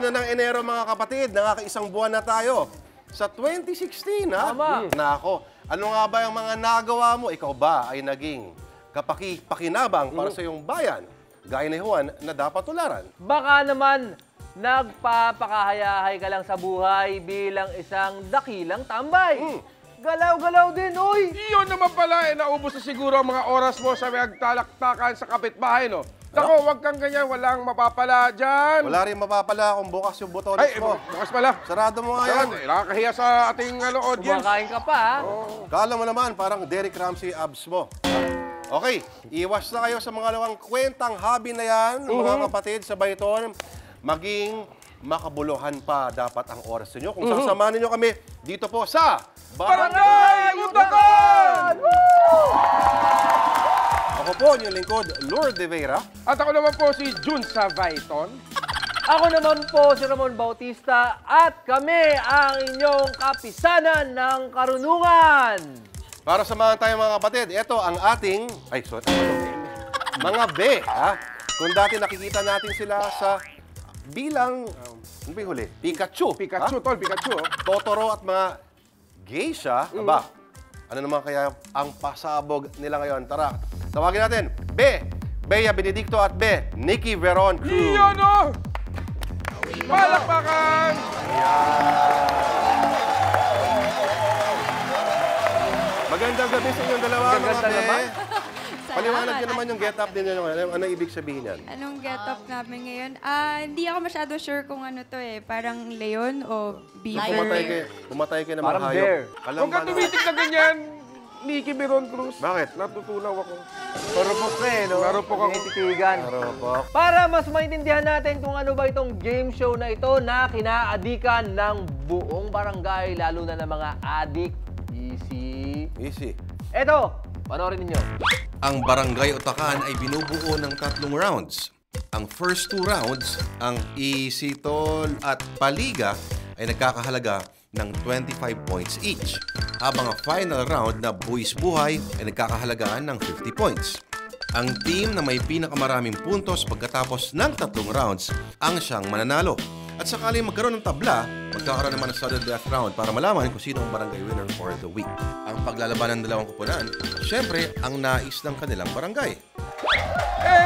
araw na ng Enero mga kapatid, nakakaisang buwan na tayo. Sa 2016, ha? Tama. Nako, ano nga ba yung mga nagawa mo? Ikaw ba ay naging pakinabang para sa iyong bayan? Gaya ni Juan na dapat tularan. Baka naman nagpapakahayahay ka lang sa buhay bilang isang dakilang tambay. Galaw-galaw din, uy! Iyon naman pala, naubos na siguro ang mga oras mo sa magtalaktakan sa kapitbahay, no? Naku, wag kang ganyan, walang mapapala dyan. Wala rin mapapala kung bukas yung butones Ay, mo. bukas pala. Sarado mo nga yan. Nakakahiya sa ating audience. Kumakain ka pa, ha? Kala mo naman, parang Derek Ramsey abs mo. Okay, iwas na kayo sa mga lawang kwentang hobby na yan, mga kapatid, sa Bayton. Maging makabuluhan pa dapat ang oras ninyo. Kung sasamahan ninyo kami dito po sa Barangay Utakan! Ako po, yung lingkod, Lourdes de Vera. At ako naman po si Jun Savaiton. Ako naman po si Ramon Bautista at kami ang inyong kapisanan ng karunungan. Para samahan tayo mga kapatid, ito ang ating, mga be, ha? Kung dati nakikita natin sila sa bilang, ano ba yung huli? Pikachu. Pikachu, ha? tol, Pikachu. Totoro at mga geisha. Aba, ano naman kaya ang pasabog nila ngayon? Tara, tawagin natin, Be, Bea Benedicto at Be, Nikki Veron Cruz. Iyon, no? Palakpakan! Magandang gabi sa inyong dalawa, mga Maganda Be. naman. Paliwanag niyo naman yung get-up din nyo. Ano ibig sabihin yan? Anong get-up namin ngayon? Hindi ako masyado sure kung ano to eh. Parang leon o beaver. Pumatay kayo ng mga Parang hayop. bear. Alam Huwag ba ka tumitig na ganyan, Nikki Veron Cruz. Bakit? Natutunaw ako. Marupok na eh, no? Marupok ako. Tinititigan. Marupok. Para mas maintindihan natin kung ano ba itong game show na ito na kinaadikan ng buong barangay, lalo na ng mga adik. Easy. Eto, panoorin ninyo. Ang Barangay Utakan ay binubuo ng 3 rounds. Ang first 2 rounds, ang Isitol at Paliga ay nagkakahalaga ng 25 points each. Habang ang final round na Buwis Buhay ay nagkakahalaga ng 50 points. Ang team na may pinakamaraming puntos pagkatapos ng 3 rounds ang siyang mananalo. At sakaling magkaroon ng tabla, magkakaroon naman ng sudden death round para malaman kung sino ang barangay winner for the week. Ang paglalaban ng dalawang kupunan, syempre, ang nais ng kanilang barangay.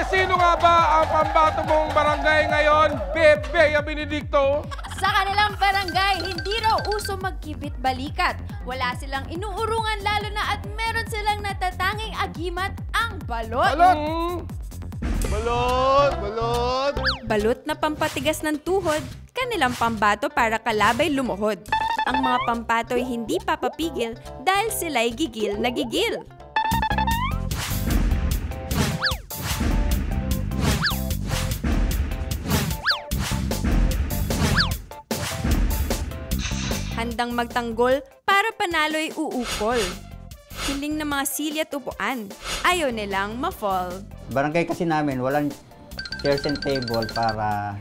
Sino nga ba ang pambato mong barangay ngayon, Bea Benedicto? Sa kanilang barangay, hindi raw uso magkibit-balikat. Wala silang inuurungan lalo na at meron silang natatanging agimat, ang balot. Balot! Balot! Balot na pampatigas ng tuhod, kanilang pambato para kalabay lumuhod. Ang mga pampato ay hindi papapigil dahil sila'y gigil na gigil. Handang magtanggol para panalo'y uukol. Hiling ng mga sili at upuan, ayaw nilang ma-fall. Barangay kasi namin, walang chairs and table para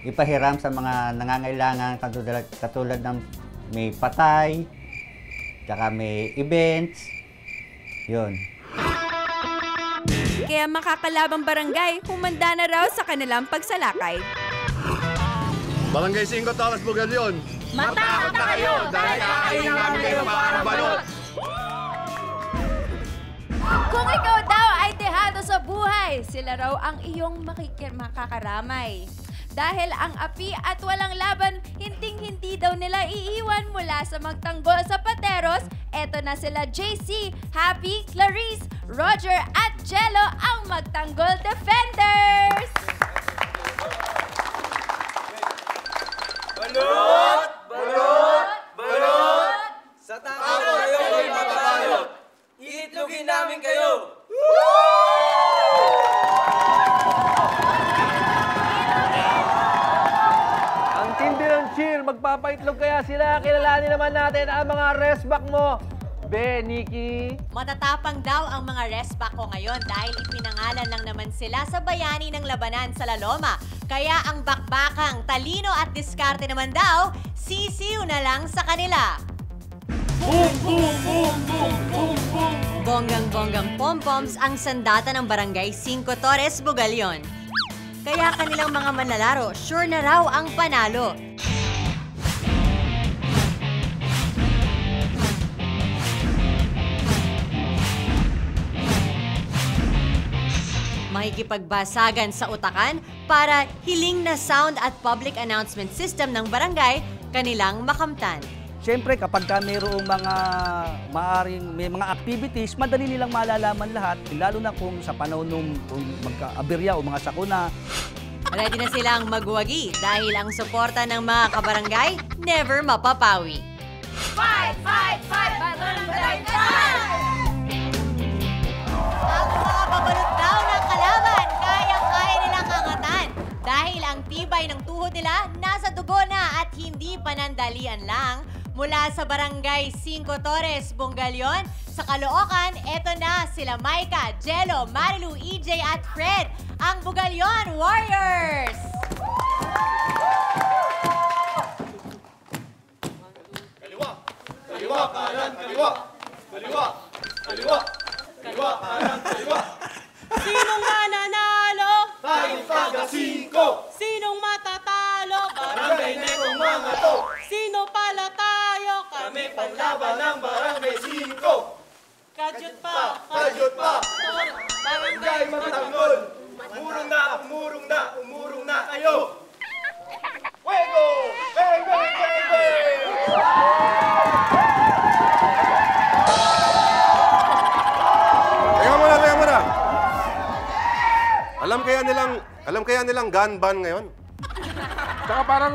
ipahiram sa mga nangangailangan katulad ng may patay, tsaka may events, yun. Kaya makakalabang barangay, humanda na raw sa kanilang pagsalakay. Barangay 5 Talas Bugalyon. Matakot na kayo dahil kakainin namin kayo para balot! Kung ikaw daw ay dehado sa buhay, sila raw ang iyong makakaramay. Dahil ang api at walang laban, hinding-hindi daw nila iiwan mula sa magtanggol sa pateros. Eto na sila JC, Happy, Clarice, Roger at Jello ang magtanggol defenders! Balot! Balot! Balot! Sa takot kayo ay matabalot! Iitlogin namin kayo! Ang tindi ng cheer, magpapaitlog kaya sila. Kilalanin naman natin ang mga restback mo. Be, Nikki. Matatapang daw ang mga restback ko ngayon dahil ipinangalan lang naman sila sa bayani ng labanan sa Laloma. Kaya ang bakbakang talino at diskarte naman daw, sisiw na lang sa kanila. Boom! Boom! Boom! Boom! Boom! Boom! Bonggang-bonggang pom-poms ang sandata ng Barangay 5 Torres, Bugalyon. Kaya kanilang mga manlalaro, sure na raw ang panalo. Makikipagbasagan sa utakan para hiling na sound at public announcement system ng barangay kanilang makamtan. Siyempre, kapag mayroong may mga activities, madali nilang malalaman lahat, lalo na kung sa panahon ng magka-aberya o mga sakuna. Ready na silang magwagi dahil ang suporta ng mga kabarangay never mapapawi. Fight! Fight! Fight! Barangay Fight! Ang mga babalot daw ng kalaban, kaya-kaya nilang angatan. Dahil ang tibay ng tuhod nila nasa dugo na at hindi panandalian lang. Mula sa Barangay 5 Torres, Bongalion, sa Caloocan, eto na sila Maika, Jello, Marilu, EJ at Fred, ang Bongalion Warriors! Kaliwa! Kaliwa! Kanan! Kaliwa! Kaliwa! Kaliwa! Kaliwa! Kanan! Kaliwa! Sinong mananalo? Tayong taga-5! Sinong matatalo? Barangay Negong mga to! Sino pala tayo? Kami panlaban ng Barangay 5! Kadyot pa! Kadyot pa! Barangay Magtanggol! Umurong na kayo! Fuego! Bang! Bang! Bang! Bang! Teka muna. Alam kaya nilang gun ban ngayon? Tsaka parang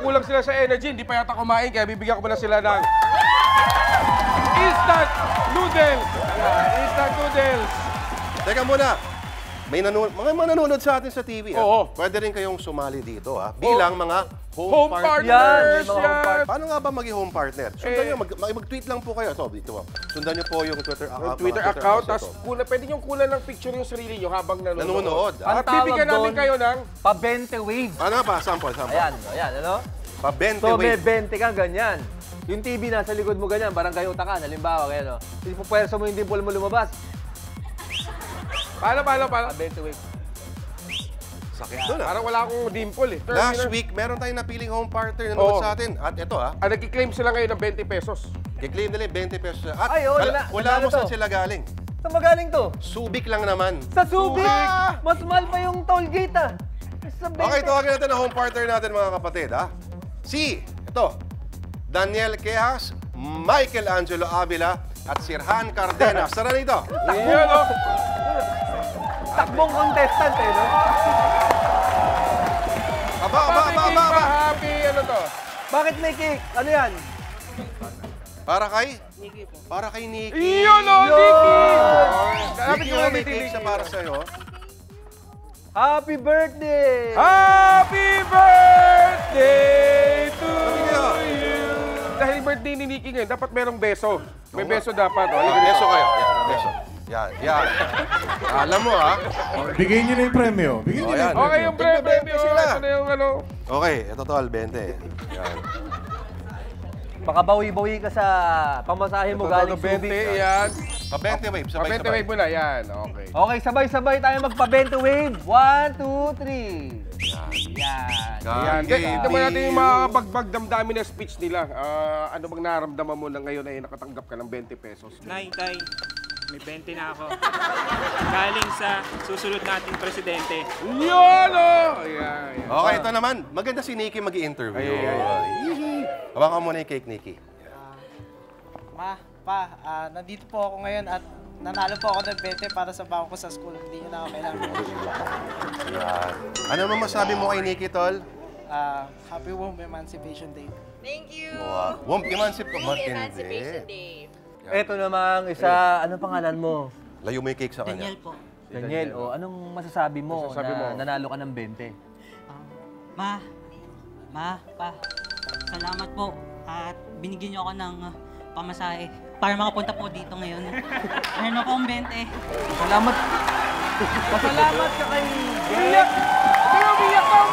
kulang sila sa energy, hindi pa yata kumain, kaya bibigyan ko muna sila ng instant noodles! Instant noodles! Teka muna. May mga nanonood sa atin sa TV. Oo. Pwede rin kayong sumali dito bilang mga Home partners. partners! Yan, may mga home partners. Paano nga ba maging home partner? Sundan nyo, mag-tweet lang po kayo. Dito. Sundan nyo po yung Twitter account. Twitter account, tapos pwede nyo kunan ng picture yung sarili nyo habang nanonood. Ang At bibigyan tawag namin doon, kayo ng Pa-20 wave. Ano nga ba? Sample. Ayan, ano? Pa-20 So may wave. 20 ka, ganyan. Yung TV nasa likod mo ganyan, barangay utakan, halimbawa, ganyan, no? Hindi po pwersa mo, hindi po mo lumabas. Paano? Pa-20 wave. Sakit doon Parang wala akong dimple eh. Last week, meron tayong napiling home partner na nanood sa atin. At ito nag-claim sila ngayon ng 20 pesos. i-claim nila yung 20 pesos. At Ay, wala mo saan sila galing. Saan magaling to? Subic lang naman. Sa Subic! Mas mahal pa yung toll gate, Sa 20. Okay, tawagin natin ang home partner natin, mga kapatid, ito, Daniel Quejas, Michael Angelo Avila, at Sirhan Cardenas. Tara rito. Yan o! Takbong contestant, no? Aba. Happy, ano to? Bakit may cake? Ano yan? Para kay? Para kay Nikki. Iyon o, Nikki! Nikki, may cake siya para sa'yo. Happy birthday! Happy birthday to you! Dahil birthday ni Nikki ngayon, dapat merong beso. May beso dapat. Beso kayo. Beso. Yan. Alam mo, Bigyan niyo na yung premyo. Bigyan niyo na yung Okay, yung premyo. sila. Ito na yung ano. Okay, ito to, 20. Yan. Baka bawi-bawi ka sa pamasahe mo galing Ito, 20, Subic. yan. Pa-20 wave, sabay-sabay. 20 wave mo na, yan. Okay. Okay, sabay-sabay tayo magpa-20 wave. 1, 2, 3. Yan. Ito mo natin yung mga bagbag-damdamin na speech nila. Ano bang naramdaman mo na ngayon ay nakatanggap ka ng 20 pesos? Tay, may 20 na ako. Galing sa susunod nating presidente. Yan o! Yan. Okay, ito naman. Maganda si Nikki mag-i-interview. Hawakan mo na yung cake, Nikki. Nandito po ako ngayon at nanalo po ako ng 20 para sa bako ko sa school. Hindi nyo na ako kailangan. Yan. Ano naman masabi mo kay Nikki, tol? Happy Womb Emancipation Day. Thank you! Womb Emancipation Day. Ito namang isa, anong pangalan mo? Layo mo yung cake sa kanya. Daniel po. Daniel, anong masasabi mo na nanalo ka ng 20? Pa, salamat po at binigyan niyo ako ng pamasahe para makapunta po dito ngayon. Meron akong 20. Salamat. Pasalamat ka kay Umiyak! Umiyak!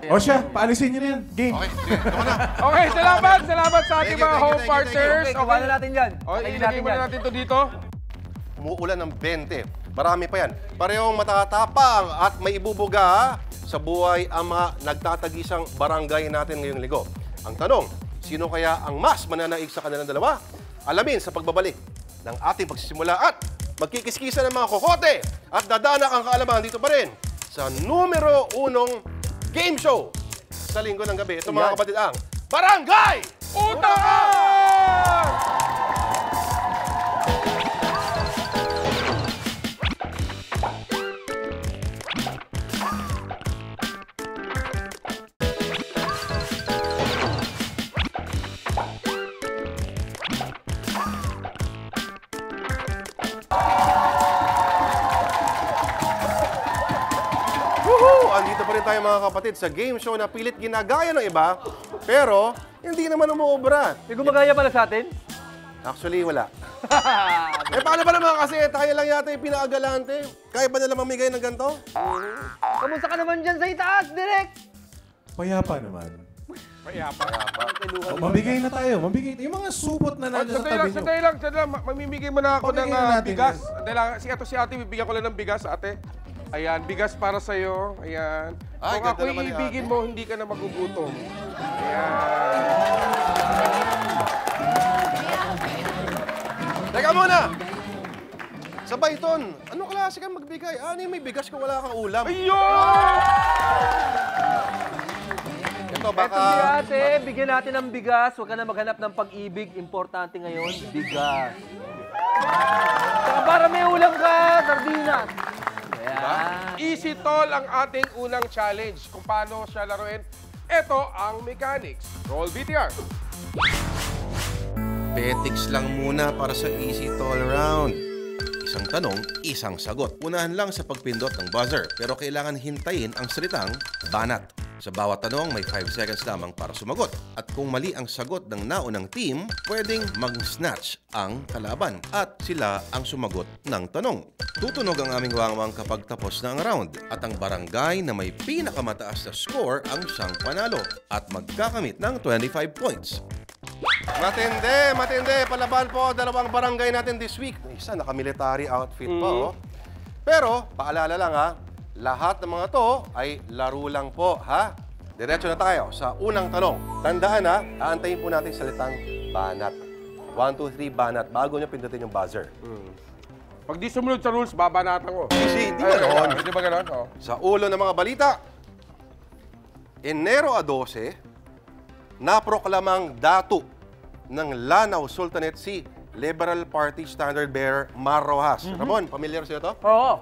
O siya, paalisin niyo na yan. Game. Okay, sige. Tama na. Okay, salamat sa ating Thank you, mga thank you, home thank you, partners. Okay, gawa na natin yan. O, Patayin ilagay muna yan. natin to dito. Umuulan ng 20. Marami pa yan. Parehong matatapang at may ibubuga sa buhay ang mga nagtatagisang barangay natin ngayong linggo. Ang tanong, sino kaya ang mas mananaig sa kanilang dalawa? Alamin sa pagbabalik ng ating pagsisimula at magkikiskisa ng mga kokote at dadanak ang kaalaman dito pa rin sa numero 1 game show sa linggo ng gabi. Ito mga kapatid ang Barangay Utakan! Andito pa rin tayo mga kapatid sa game show na pilit ginagaya ng iba, pero hindi naman umuobra. May gumagaya pala sa atin? Actually, wala. Paano ba naman kasi tayo lang yata yung pinaagalante? Kaya ba nila mamigay ng ganito? Kamusta ka naman dyan sa itaas, Direk? Payapa naman. Payapa. Mabigay na tayo. Mabigay. Yung mga supot na nandiyan sa tabi nyo. Sandali lang. Mamimigay mo na ako ng Pabigyan natin bigas. yan. Sandali lang. Si ate, bibigyan ko lang ng bigas, ate. Ayan, bigas para sa'yo. Ayan. Ay, Kung ganda ako'y naman ni ibigin ate. mo, hindi ka na magugutom. Ayan. Teka muna! Sa Bayton, anong klase kang magbigay? May bigas kung wala kang ulam. Ayun! Ito baka... Ito si ate, bigyan natin ng bigas. Huwag ka na maghanap ng pag-ibig. Importante ngayon, bigas. Saka para may ulam ka, sardinas. Ayan. Easy tol ang ating unang challenge. Kung paano siya laruin, ito ang mechanics. Roll VTR. Petics lang muna para sa Easy Tall Round. Isang tanong, isang sagot. Unahan lang sa pagpindot ng buzzer, pero kailangan hintayin ang salitang banat. Sa bawat tanong, may 5 seconds lamang para sumagot. At kung mali ang sagot ng naunang team, pwedeng mag-snatch ang kalaban at sila ang sumagot ng tanong. Tutunog ang aming wangwang kapag tapos na ang round at ang barangay na may pinakamataas na score ang siyang panalo at magkakamit ng 25 points. Matindi. Palaban po dalawang barangay natin this week. Isa naka-military outfit pa, oh. Pero, paalala lang ha, lahat ng mga to ay laro lang po, ha? Diretso na tayo sa unang tanong. Tandaan ha, aantayin po natin salitang banat. 1, 2, 3, banat. Bago nyo pindutin yung buzzer. Pag di sumunod sa rules, babanatan ko. Easy, di ba noon? Hindi ba ganon? Oh. Sa ulo ng mga balita, Enero 12, naproklamang datu ng Lanao Sultanate si Liberal Party Standard Bearer Mar Rojas. Ramon, familiar sa'yo to? Oo.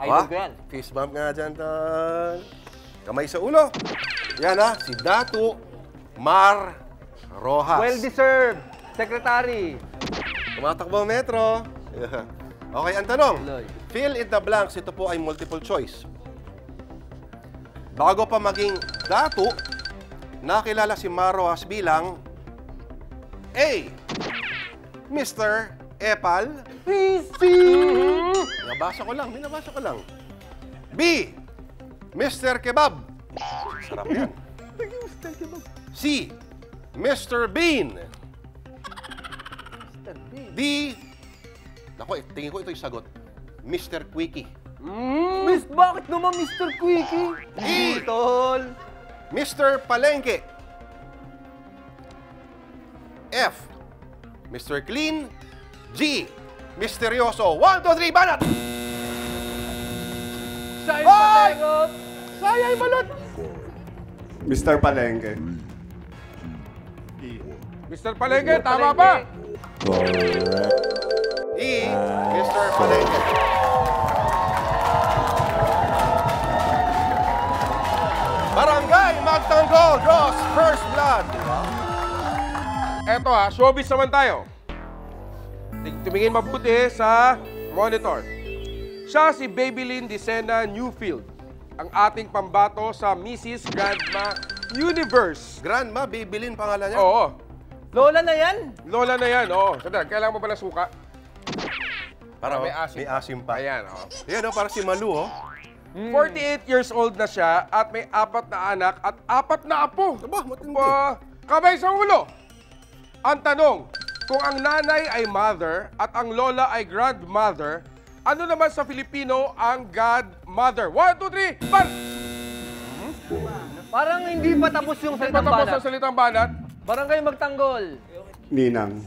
Idol ko yan. Fist bump nga dyan, tol. Kamay sa ulo. Yan ha, si Datu Mar Rojas. Well-deserved, Secretary. Tumatakbo ang metro. Okay, ang tanong. Fill in the blanks, ito po ay multiple choice. Bago pa maging Datu, nakilala si Mar Rojas bilang A. Mr. Epal. Binabasa ko lang. B. Mr. Kebab. Sarap yan. C. Mr. Bean. D. Naku, tingin ko ito yung sagot. Mr. Quickie. Bakit naman Mr. Quickie? E. Tol. Mr. Palengke. F. Mr. Clean. G. Misteryoso. 1, 2, 3, banat! Sayang patengot. Sayang balot! Mr. Palengke. Mr. Palengke, tama ba? E. Mr. Palengke. Barangay Magtanggol draws first blood. Eto ha, showbiz naman tayo. Tumingin mabuti sa monitor. Siya si Babylyn Dicena Newfield, ang ating pambato sa Mrs. Grandma Universe. Grandma, Babylyn pangalan niya? Oo. Lola na yan? Lola na yan, oo. Sandali, kailangan mo ba ng suka? Para may asim. May asim pa. Ayan, oo. Yan, para si Malu, oh. 48 years old na siya at may 4 na anak at 4 na apo. Aba, matindi. Kamay sa ulo. Ang tanong, kung ang nanay ay mother at ang lola ay grandmother, ano naman sa Filipino ang godmother? 1, 2, 3, bar! Parang hindi pa tapos yung Hindi salitang pa tapos banat. ang salitang banat. Barangay magtanggol. Ninang.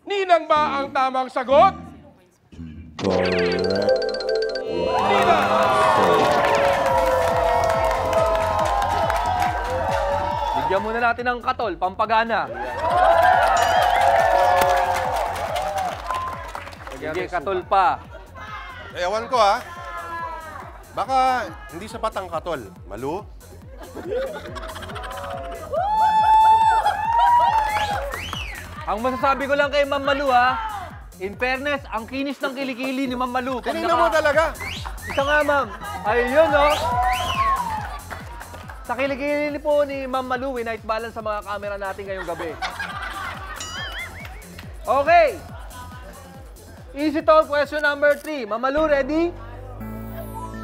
Ninang ba ang tamang sagot? Correct. Ninang! Bigyan muna natin ng katol, pampagana. Sige, katol pa. Ewan ko ha. Baka hindi sapat ang katol. Malu? Ang masasabi ko lang kay Ma'am Malu ha, in fairness, ang kinis ng kilikili ni Ma'am Malu. Tinignan mo talaga. Isa nga, Ma'am. Ayun, no? Sa kilikili po ni Ma'am Malu, night balance sa mga camera natin ngayong gabi. Okay. Easy talk, question number 3. Ma'am Malu, ready?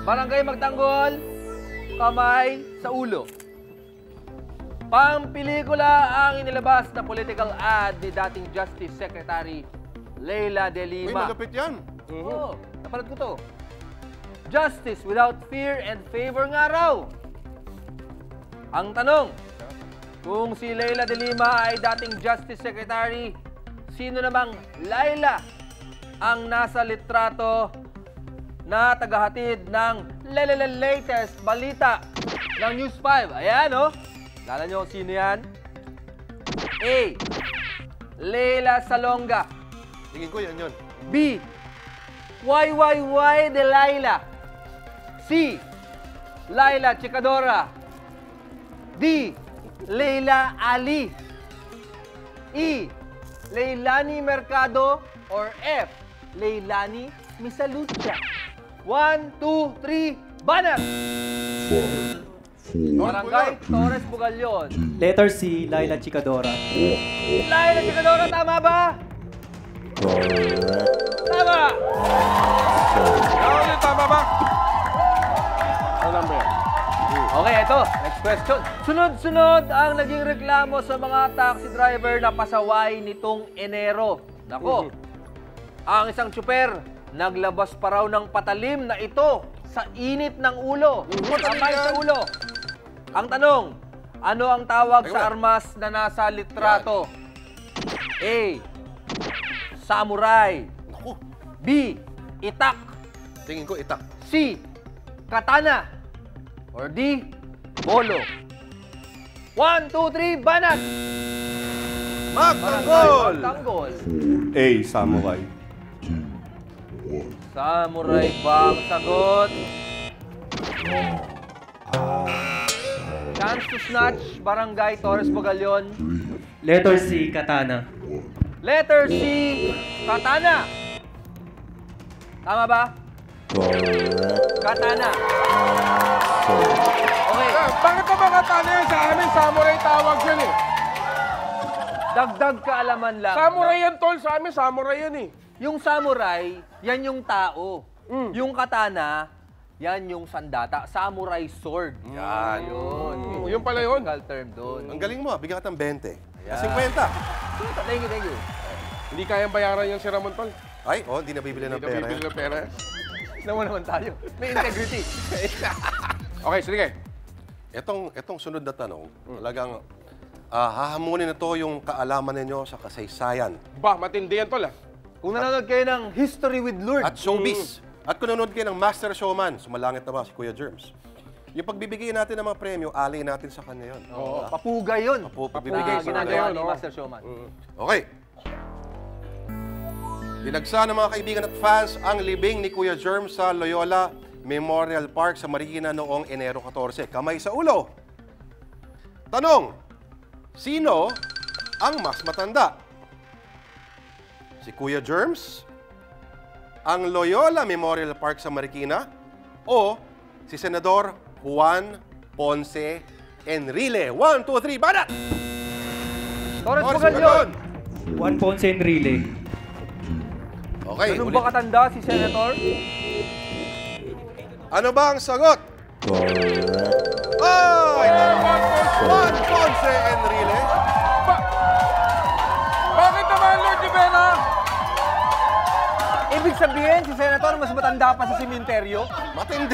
Barangay magtanggol, kamay sa ulo. Pampelikula ang inilabas na political ad ni dating Justice Secretary Leila De Uy, Lima. malupit yan. Oo, napanood ko to. Justice without fear and favor nga raw. Ang tanong, kung si Leila De Lima ay dating Justice Secretary, sino namang Laila ang nasa litrato na tagahatid ng latest balita ng News 5? Ayan, oh. Lala nyo kung sino yan? A. Leila Salonga. Tingin ko yan yun. B. YYY de Laila. C. Laila Chikadora. D. Leila Ali. E. Leilani Mercado. Or F. Leilani Misalucha. 1, 2, 3, banat! Barangay Torres Bugalyon. Letter C, Laila Chikadora. Laila Chikadora, tama ba? Tama! Tama ba? Ano number yan? Okay, ito. Next question. Sunod-sunod ang naging reklamo sa mga taxi driver na pasaway nitong Enero. Nako, ang isang tsuper, naglabas pa raw ng patalim na ito sa init ng ulo. Kamay sa ulo. Ang tanong, ano ang tawag sa armas na nasa litrato? A. Samurai. B. Itak. Tingin ko itak. C. Katana. Or D. Bolo. 1, 2, 3, banat! Magtanggol! Magtanggol. A. Samurai. Samurai ba ang sagot? Chance to snatch, Barangay Torres Bugalyon. Letter C, Katana. Letter C, Katana. Tama ba? Katana. Okay. Bakit ba katana yan? Sa amin, samurai tawag yan eh. Dagdag kaalaman lang. Samurai yan, tol. Sa amin, samurai yan eh. Yung samurai, yan yung tao. Yung katana, yan yung sandata. Samurai sword. Yan. Yun. Yung pala yun. Technical term doon. Ang galing mo, bigyan ka ng 20. Ayan. 50. Thank you, thank you. Hindi kayang bayaran yung si Ramon, tol. Ay, oh, hindi nabibili ng pera. Bibili ng pera. Naman naman tayo. May integrity. Okay, sige. Etong sunod na tanong, talagang hahamunin na to yung kaalaman ninyo sa kasaysayan. Ba, matindi yan, tol ah. Kung nanonood kayo ng History with Lord. At showbiz. At kung nanonood kayo ng Master Showman, sumalangit na ba si Kuya Germs? Yung pagbibigay natin ng mga premyo, alay natin sa kanya yun. Oo. Papugay yun. Pagbibigay Na sa ginagawa kanya. ni Master Showman. Okay. Dinagsa ng mga kaibigan at fans ang libing ni Kuya Germs sa Loyola Memorial Park sa Marikina noong Enero 14. Kamay sa ulo. Tanong, sino ang mas matanda? Si Kuya Germs, ang Loyola Memorial Park sa Marikina, o si Senador Juan Ponce Enrile? 1, 2, 3, banat! Torres Bugalyon! Juan Ponce Enrile. Okay. Ganun ba katanda si Senator? Ano ba ang sagot? Oh! 1 Ponce Enrile. Bakit naman, Lord Rivera? Ibig sabihin, si Senator mas matanda pa sa simenteryo? Matindi.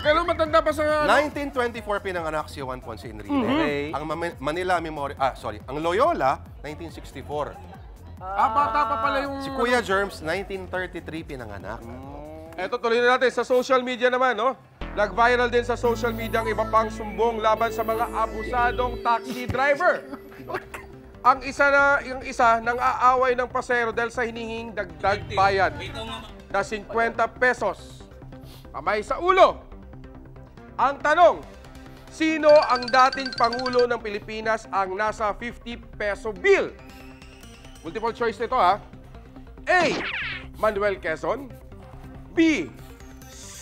Kailan matanda pa sa... 1924 pinanganak si Juan Ponce Enrile. Okay. Ang Manila Memorial... ang Loyola, 1964. Bata pa pala yung... Si Kuya Germs, 1933 pinanganak. Eto, tuloy na natin. Sa social media naman, no? Nag-viral din sa social media ang iba pang sumbong laban sa mga abusadong taxi driver. Ang isa nang aaway ng pasero dahil sa hinihing dagdag bayad na 50 pesos. Kamay sa ulo. Ang tanong, sino ang dating Pangulo ng Pilipinas ang nasa 50 peso bill? Multiple choice nito ha. A. Manuel Quezon. B.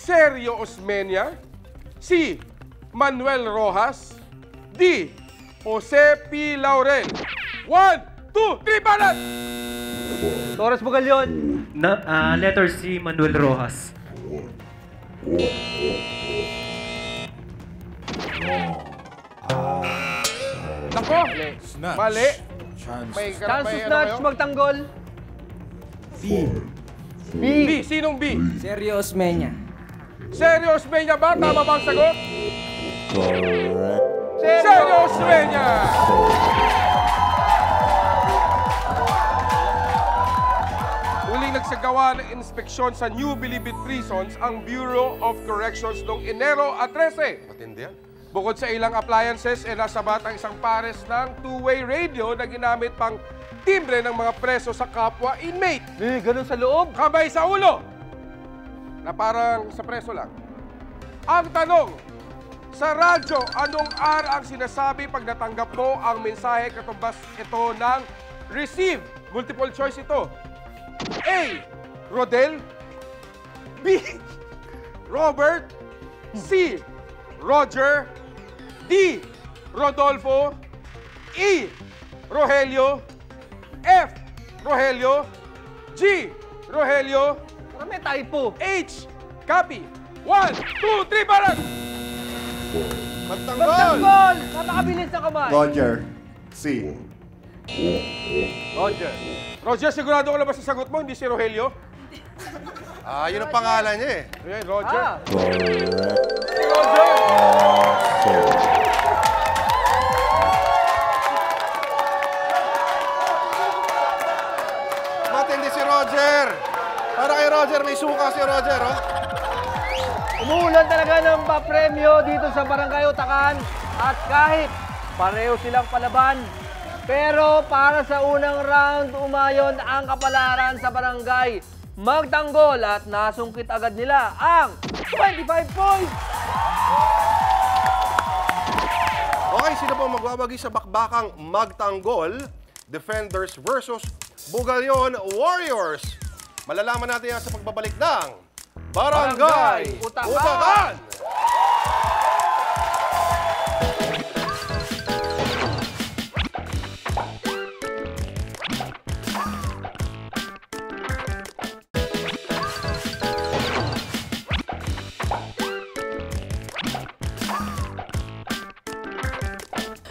Sergio Osmeña. C. Manuel Rojas. D. Jose P. Laurel. 1, 2, 3, balat! Torres Bugalyon. Letter C, Manuel Rojas. Nako, mali. Chance snatch, magtanggol. B. Sinong B? Sergio Osmeña. Sergio Osmeña ba? Tama ba ang sagot? Sergio Osmeña! Huling nagsagawa ng inspeksyon sa New Bilibid Prisons ang Bureau of Corrections noong Enero 13. Matindi yan. Bukod sa ilang appliances, nasabat ang isang pares ng two-way radio na ginamit pang timbre ng mga preso sa kapwa inmate. Ganun sa loob. Kamay sa ulo! Na parang sa preso lang. Ang tanong, sa radyo, anong R ang sinasabi pag natanggap mo ang mensahe katumbas ito ng receive? Multiple choice ito. A. Rodel. B. Robert. C. Roger. D. Rodolfo. E. Rogelio. F. Rogelio. G. Rogelio. May typo. H. Copy. 1, 2, 3, balat! Magtanggol! Napakabilis na kamay. Roger. C. Roger. Roger, sigurado ko na ba sa sagot mo? Hindi si Rogelio? Yun ang pangalan niya eh. Ayan, Roger. Si Roger! Matindi si Roger. Para kay Roger, may suka si Roger, oh. Umuulan talaga ng papremyo dito sa Barangay Utakan at kahit pareho silang palaban, pero para sa unang round, umayon ang kapalaran sa barangay Magtanggol at nasungkit agad nila ang 25 points! Okay, sino po magbabagi sa bakbakang Magtanggol? Defenders versus Bugalyon Warriors. Malalaman natin yan sa pagbabalik ng Barangay Utakan!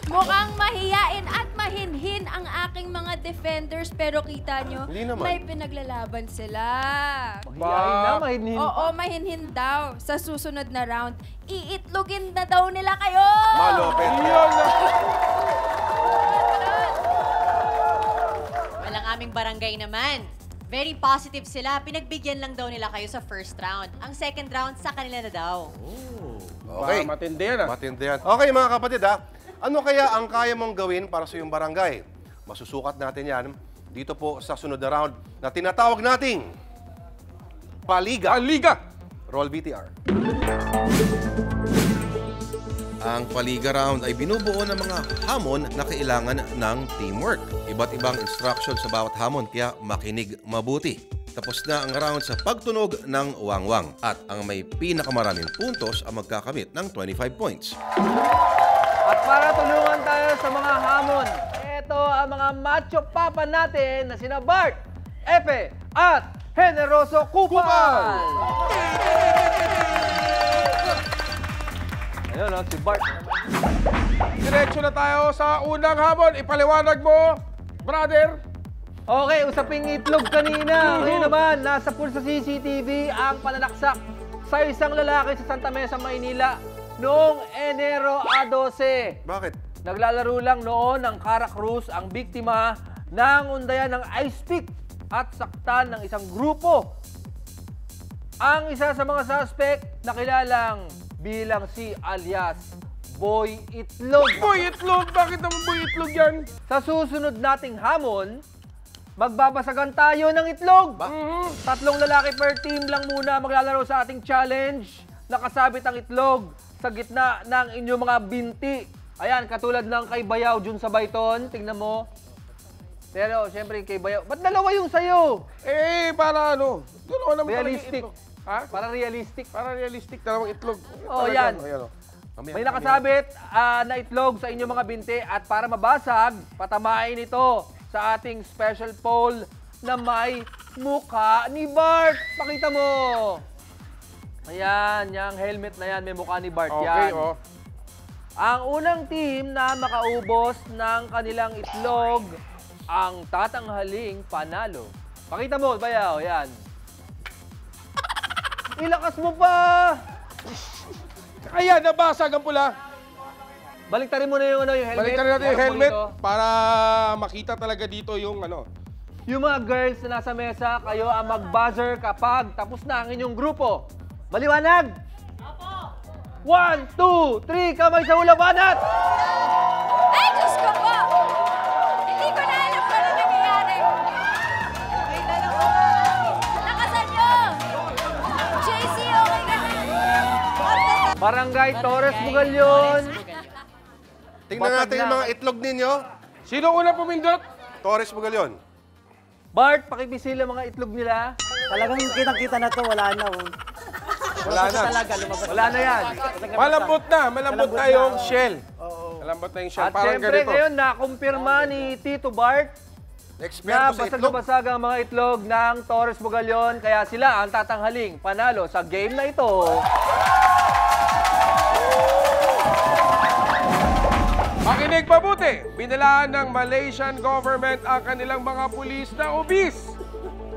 Mukhang mahiyain at mahinhin ang aking mga defenders, pero kita nyo, may pinaglalaban sila. Mahiyain na, mahinhin. Oo, mahinhin daw. Sa susunod na round, iitlogin na daw nila kayo! Malupit. Walang aming barangay naman. Very positive sila. Pinagbigyan lang daw nila kayo sa first round. Ang second round, sa kanila na daw. Okay. Matindi yan, Matindi yan. Okay, mga kapatid, ano kaya ang kaya mong gawin para sa iyong barangay? Masusukat natin yan dito po sa sunod na round na tinatawag nating Paliga. Paliga! Roll VTR. Ang Paliga round ay binubuo ng mga hamon na kailangan ng teamwork. Iba't ibang instruction sa bawat hamon, kaya makinig mabuti. Tapos na ang round sa pagtunog ng wangwang. At ang may pinakamaraming puntos ang magkakamit ng 25 points. At para tulungan tayo sa mga hamon, ito ang mga macho papa natin na sina Bart, Epe, at Generoso Kupal! si Bart. Diretso na tayo sa unang hamon. Ipaliwanag mo, brother. Okay, usaping itlog kanina. Ngayon naman, nasa pool sa CCTV ang pananaksak sa isang lalaki sa Santa Mesa, Maynila noong Enero 12. Bakit? Naglalaro lang noon ng Cara Cruz ang biktima ng undayan ng ice pick at saktan ng isang grupo. Ang isa sa mga suspect na kilalang bilang si alias Boy Itlog. Boy Itlog? Bakit naman Boy Itlog yan? Sa susunod nating hamon, magbabasagan tayo ng itlog. Tatlong lalaki per team lang muna maglalaro sa ating challenge. Nakasabit ang itlog sa gitna ng inyong mga binti. Ayan, katulad ng kay Bayaw dun sa Bayton. Tingnan mo. Pero, siyempre, kay Bayaw. Ba't dalawa yung sayo? Para ano? Dalawa naman realistic. Ha? Para realistic. Para realistic, dalawang itlog. Oh, yan. May nakasabit na itlog sa inyong mga binti at para mabasag, patamain ito sa ating special poll na may mukha ni Bart. Pakita mo. Ayan, yung helmet na yan, may mukha ni Bart yan. Okay, Ang unang team na makaubos ng kanilang itlog ang tatanghaling panalo. Pakita mo, Bayaw, yan. Ilakas mo pa! Ayan, nabasag ang pula. Baliktarin mo na yung helmet. Baliktarin natin yung helmet para makita talaga dito yung Yung mga girls na nasa mesa, kayo ang mag-buzzer kapag tapos na ang inyong grupo. Maliwanag? Opo! 1, 2, 3, kamay sa ulo, banat! Ay, Diyos ko po! Hindi ko na alam kung ano nangyayari. Lakasan nyo! JC, okay ka na? Barangay Torres Bugalyon. Tingnan natin yung mga itlog ninyo. Sino una pumindot? Torres Bugalyon. Bart, pakibisila mga itlog nila. Talagang kitang-kita na to, wala na. Wala na. Wala na yan. Malambot na yung shell. Malambot na yung shell. At siyempre ngayon, nakumpirma ni Tito Bart na basag-basag ang mga itlog ng Torres Bugalyon. Kaya sila ang tatanghaling panalo sa game na ito. Makinig mabuti, binalaan ng Malaysian government ang kanilang mga pulis na obese.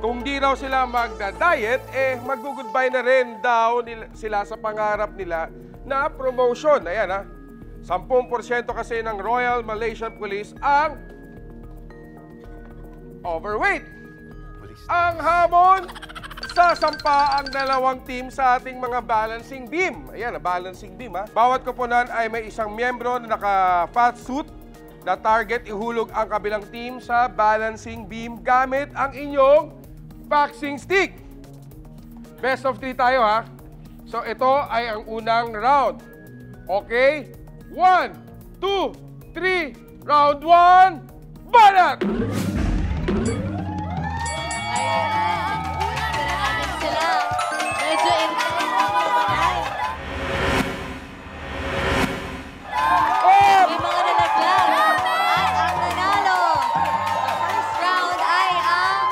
Kung di raw sila magda-diet, mag-goodbye na rin daw sila sa pangarap nila na promotion. Ayan 10% kasi ng Royal Malaysian Police ang overweight. Ang hamon, sasampa ang dalawang team sa ating mga balancing beam. Ayan, balancing beam Bawat koponan ay may isang miyembro na naka-fat suit na target ihulog ang kabilang team sa balancing beam gamit ang inyong boxing stick. Best of 3 tayo So ito ay ang unang round. Okay? 1, 2, 3, round 1, banat! Medyo intense ang mga May mga nalaglag. At ang nanalo sa first round ay ang...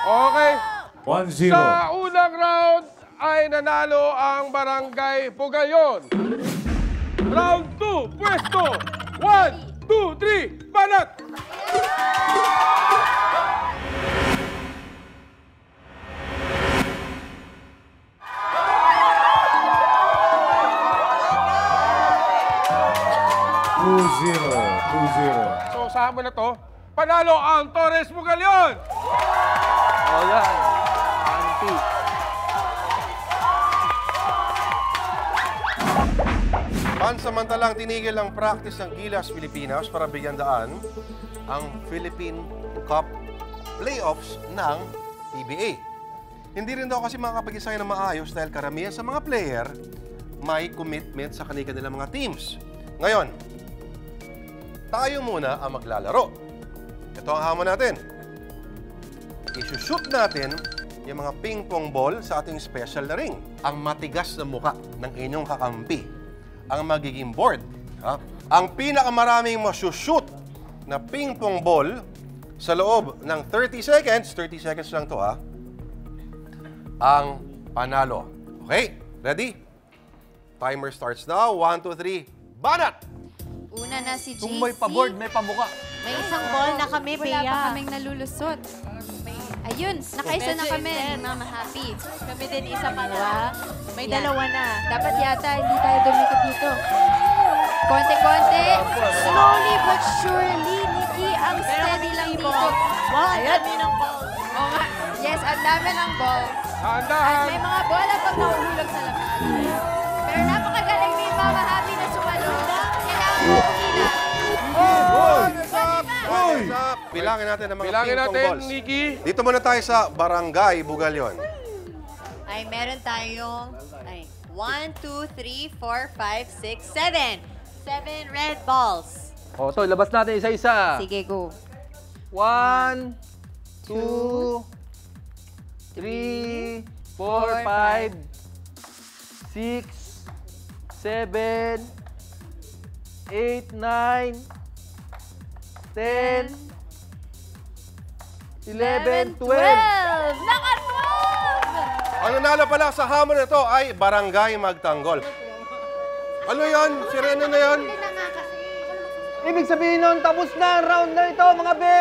Okay. 1-0. Sa unang round ay nanalo ang Barangay Bugalyon. Round 2, pwesto. 1, 2, 3, banat! So sa hamon na to, panalo ang Torres Bugalyon! O yan, anti. Pansamantalang tinigil ang practice ng Gilas Pilipinas para bigyan daan ang Philippine Cup playoffs ng PBA. Hindi rin daw kasi makakapag-isaya ng maayos dahil karamihan sa mga player may commitment sa kanilang mga teams. Ngayon, tayo muna ang maglalaro. Ito ang hamon natin. I-shoot natin yung mga ping-pong ball sa ating special na ring. Ang matigas na muka ng inyong kakampi ang magiging board. Ang pinakamaraming masushoot na ping-pong ball sa loob ng 30 seconds lang to ang panalo. Okay? Ready? Timer starts now. 1, 2, 3. Banat! Una na si JC. Kung may pa-board, may pamuka. May isang ball na kami, Wala Bea. pa kaming nalulusot. Ayun, nakaisa na kami. Mama Happy. Kami din isa pa na. May dalawa na. Dapat yata hindi tayo dumikot dito. Konti-konti. Slowly but surely, Nikki, ang steady lang dito. Wow, ang dami ng ball. Oo nga. Yes, ang dami ng ball. At may mga bola pag nahuhulog sa labas. Pero napakagaling ni Mama Happy na sumalo. Kailangan mo kumila. Bilangin natin ang mga Bilangin ping-pong natin, balls. Nikki. Dito muna tayo sa Barangay Bugalyon. Ay, meron tayong 1, 2, 3, 4, 5, 6, 7. 7 red balls. O, to, labas natin isa-isa. Sige, go. 1, 2, 3, 4, 5, 6, 7, 8, 9, 10, 11, 12. Ang nanalo pala sa hamon na ito ay Barangay Magtanggol. Ano yan? Sirena na yan? Ibig sabihin nun, tapos na ang round na ito, mga be.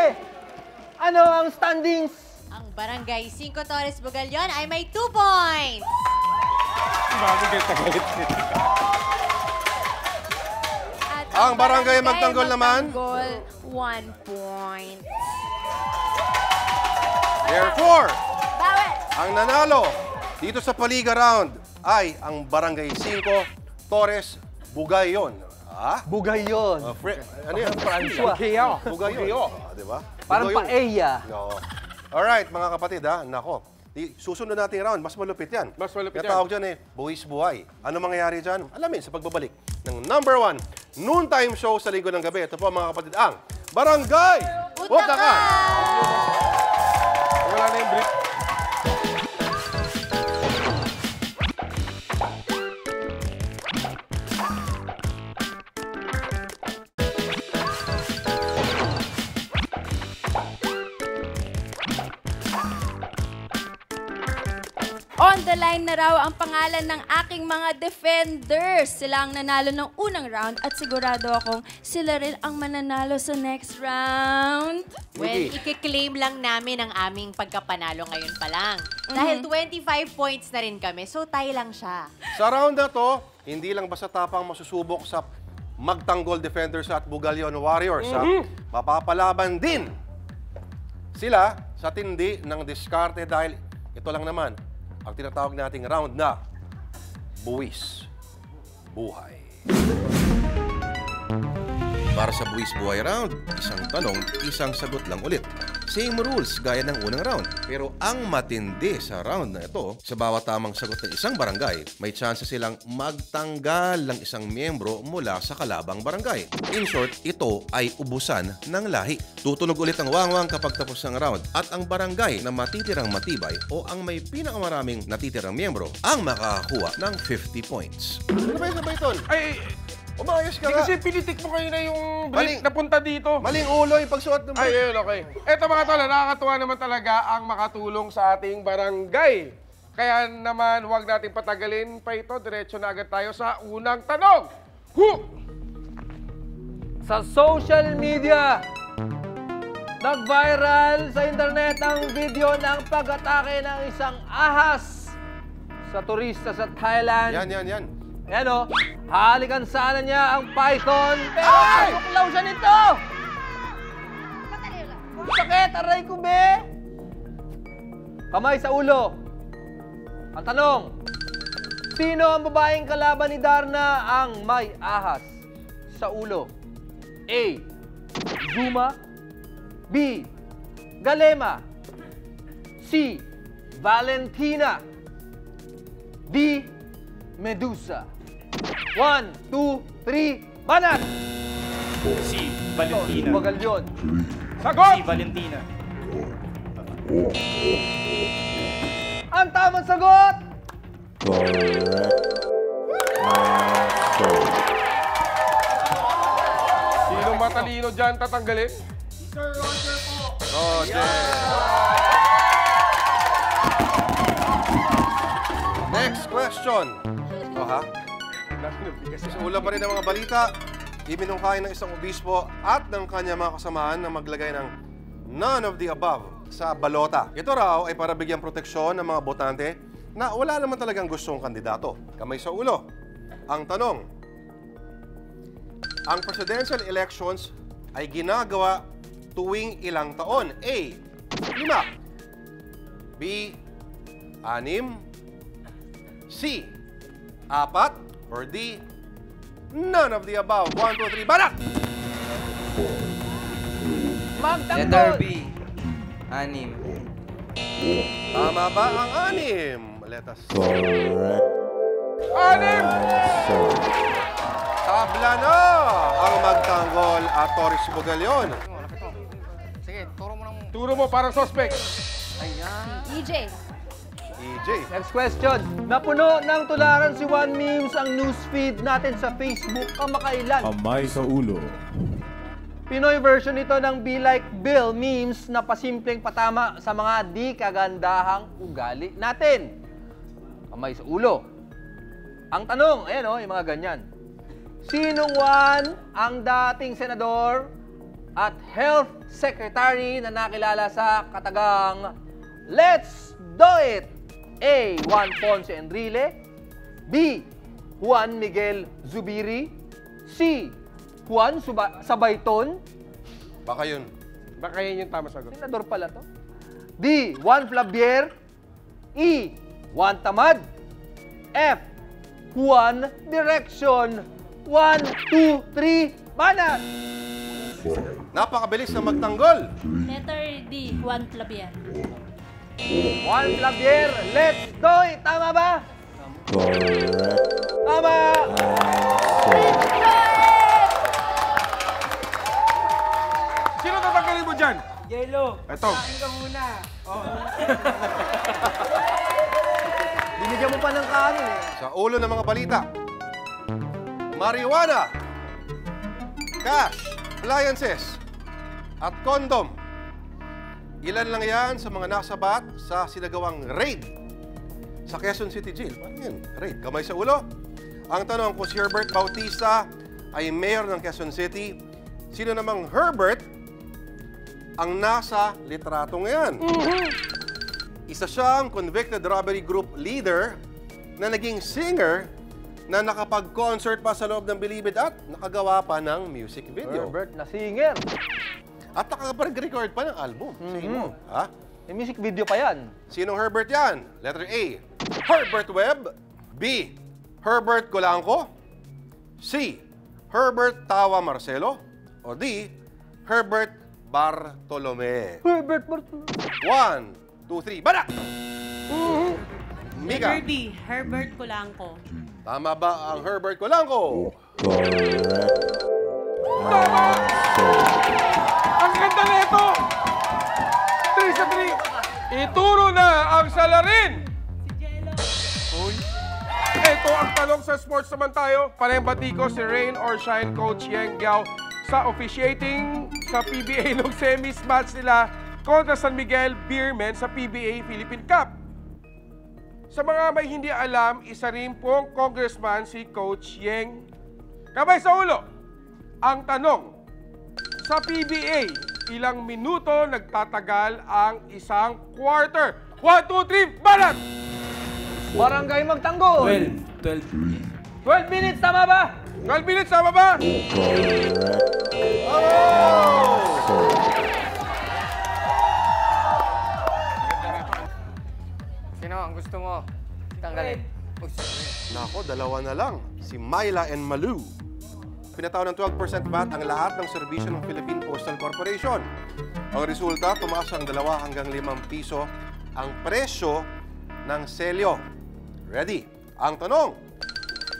Ano ang standings? Ang Barangay 5 Torres Bugalyon ay may 2 points. Ang Barangay Magtanggol naman? 1 point. Therefore, Bawal! ang nanalo dito sa Paliga Round ay ang Barangay 5 Torres Bugayon. Ah? Bugayon. Ano yan? Bugayon. Bugayon. Diba? Parang Bugayon. paella. No. Alright, mga kapatid, Nako. Susunod nating round, mas malupit yan. Mas malupit yan. Tawag dyan buwis buhay. Ano mangyayari dyan? Alamin sa pagbabalik ng number 1 noontime show sa Linggo ng Gabi. Ito po mga kapatid, ang Barangay Utakan! Wala na yung brief. On the line na raw ang pangalan ng aking mga defenders. Sila ang nanalo ng unang round at sigurado akong sila rin ang mananalo sa next round. Well, i-claim lang namin ang aming pagkapanalo ngayon pa lang. Dahil 25 points na rin kami, so tayo lang siya. Sa round na to, hindi lang basta tapang masusubok sa Magtanggol Defenders at Bugalyon Warriors. Mapapalaban din sila sa tindi ng diskarte dahil ito lang naman ang tinatawag nating round na Buwis Buhay. Para sa Buwis Buhay round, isang tanong, isang sagot lang ulit. Same rules gaya ng unang round. Pero ang matindi sa round na ito, sa bawat tamang sagot ng isang barangay, may chance silang magtanggal ng isang miyembro mula sa kalabang barangay. In short, ito ay ubusan ng lahi. Tutunog ulit ang wangwang kapag tapos ang round at ang barangay na matitirang matibay o ang may pinakamaraming natitirang miyembro ang makakakuha ng 50 points. Ano ba yun, Tol? Ay, umayos ka nga. kasi pinitik mo kayo na yung brief na punta dito. Maling ulo yung pagsuot ng brief. Ay, yun, okay. Eto mga tol, nakakatuwa naman talaga ang makatulong sa ating barangay. Kaya naman, huwag natin patagalin pa ito. Diretso na agad tayo sa unang tanong. Sa social media, nag-viral sa internet ang video ng pag-atake ng isang ahas sa turista sa Thailand. Yan. Ayan o, halikan sana niya ang python, pero nasuklaw siya nito! Sakit, aray ko, be! Kamay sa ulo. Ang tanong, sino ang babaeng kalaban ni Darna ang may ahas sa ulo? A. Zuma. B. Galema. C. Valentina. D. Medusa. 1, 2, 3, banat! Si Valentina. Bagal yun. Sagot! Si Valentina. Ang tamang sagot! Sinong matalino dyan tatanggalin? Sir Roger po. Next question. Sa ulo pa rin ng mga balita, iminungkahi ng isang obispo at ng kanyang mga kasamaan na maglagay ng none of the above sa balota. Ito raw ay para bigyang proteksyon ng mga botante na wala naman talagang gustong kandidato. Kamay sa ulo. Ang tanong, ang presidential elections ay ginagawa tuwing ilang taon? A. 5. B. 6. C. 4. Or D. None of the above. 1, 2, 3, barak! Letter B. 6. Tama ba ang 6? Let us... Correct. 6! Tabla na ang magtanggol at Torres Bugalyon. Sige, Turo mo parang suspect. EJ. EJ. Next question. Napuno ng tularan si One Memes ang newsfeed natin sa Facebook kamakailan. Kamay sa ulo. Pinoy version ito ng Be Like Bill memes na pasimpleng patama sa mga di kagandahang ugali natin. Kamay sa ulo. Ang tanong, ayan o, yung mga ganyan. Sinong Juan ang dating senador at health secretary na nakilala sa katagang Let's Do It? A. Juan Ponce Enrile. B. Juan Miguel Zubiri. C. Juan Sabayton. Baka yun. Baka yun yung tama sagot. Senador pala to. D. Juan Flavier. E. Juan Tamad. F. Juan Direction. 1, 2, 3, banat! Napakabilis na magtanggol. Letter D, Juan Flavier. Juan Flavier, let's do it! Tama ba? Correct. Tama! Sino tatanggalin mo dyan? Yelo. Ito. Kain ka muna. Oh. Binigyan mo pa ng kanin eh. Sa ulo ng mga balita, marijuana, cash, appliances, at condom. Ilan lang yan sa mga nasabat sa sinagawang raid sa Quezon City Jail. Ano yan? Raid. Kamay sa ulo. Ang tanong, kung si Herbert Bautista ay mayor ng Quezon City, sino namang Herbert ang nasa litrato ngayon? Isa siyang convicted robbery group leader na naging singer na nakapag-concert pa sa loob ng Bilibid at nakagawa pa ng music video. Herbert na singer. At nakapag-record pa ng album. Say mo. Ha? May music video pa yan. Sinong Herbert yan? Letter A, Herbert Webb. B, Herbert Colanco. C, Herbert Tawa Marcelo. O D, Herbert Bartolome. Herbert Bartolome. 1, 2, 3, barak! Mika. Letter B, Herbert Colanco. Tama ba ang Herbert Colanco? Correct. Tama! Ang ganda na ito! 3 sa 3. Ituro na ang salarin! Ito ang talong sa sports naman tayo. Panembati ko si Rain or Shine Coach Yang Giao sa officiating sa PBA ng semis match nila kontra San Miguel Beermen sa PBA Philippine Cup. Sa mga may hindi alam, isa rin pong congressman si Coach Yeng. Kamay sa ulo. Ang tanong, sa PBA, ilang minuto nagtatagal ang isang quarter? 1, 2, 3, balat! Barangay Magtanggol. 12. 12 minutes, tama ba? 12 minutes, tama ba? Sino ang gusto mo tanggalin? Nako, dalawa na lang. Si Myla and Malu. Pinataw ng 12% VAT ang lahat ng serbisyo ng Philippine Postal Corporation. Ang resulta, tumaas ang 2 hanggang 5 piso ang presyo ng selyo. Ready? Ang tanong,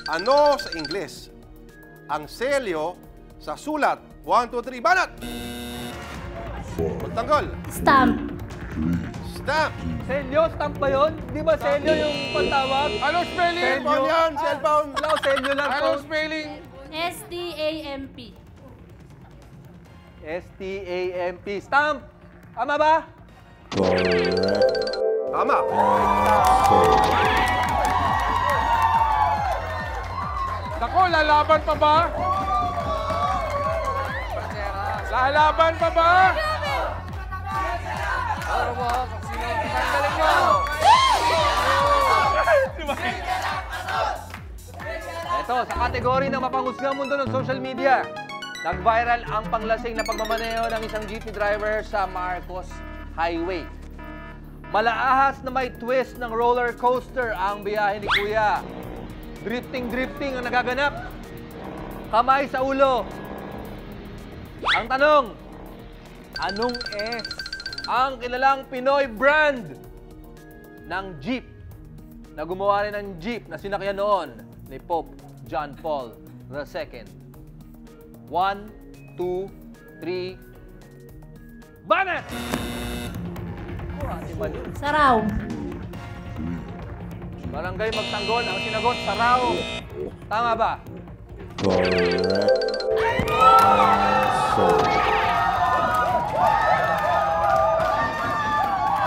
ano sa Ingles ang selyo sa sulat? 1, 2, 3, banat! Magtanggol. Stamp. Stamp. Selyo, stamp ba yun? Di ba selyo yung pantawag? Ano spelling? Cellphone yan, cellphone. Wala ko selyo lang. Ano spelling? S-T-A-M-P. S-T-A-M-P. Stamp. Tama ba? Correct. Tama. Lalaban pa ba? Lalaban pa ba? Pero mo, kung sino ang galing mo. Ito, sa kategory ng mapanghusgang mundo ng social media, nag-viral ang panglasing na pagmamaneho ng isang jeepney driver sa Marcos Highway. Malaahas na may twist ng roller coaster ang biyahe ni Kuya. Drifting ang nagaganap. Kamay sa ulo. Ang tanong, anong S ang kilalang Pinoy brand ng jeep na gumawa rin ng jeep na sinakyan noon ni Pope John Paul II? 1, 2, 3, Banet! Saraw. Barangay Magtanggol ang sinagot, Saraw. Tama ba? Correct.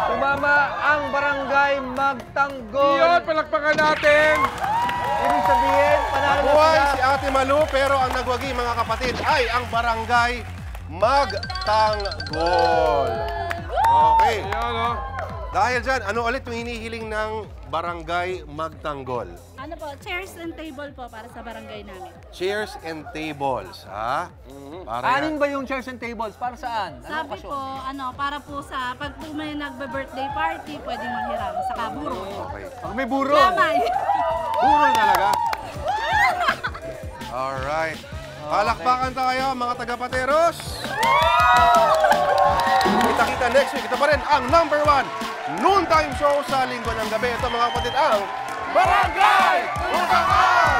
Tumama ang Barangay Magtanggol. Iyon, palakpakan natin. Ibig sabihin, panalo na Nabuhay sila. si Ate Malu, pero ang nagwagi mga kapatid ay ang Barangay Magtanggol. Okay. Ayan, oh. Dahil dyan, ano ulit yung hinihiling ng Barangay Magtanggol? Ano po, chairs and table po para sa barangay namin. Chairs and tables, ha? Para Anin ba yung chairs and tables? Para saan? Ano Sabi po, para po sa pag po may nagbe-birthday party, pwedeng manghiram. Saka buro. Okay. Pag may buro. Lamay. Burol talaga. Alright. Palakpakan tayo, mga taga-Pateros. Kita-kita next week. Ito pa rin ang #1 noontime show sa linggo ng gabi. Ito mga kapatid ang Barangay Utangan!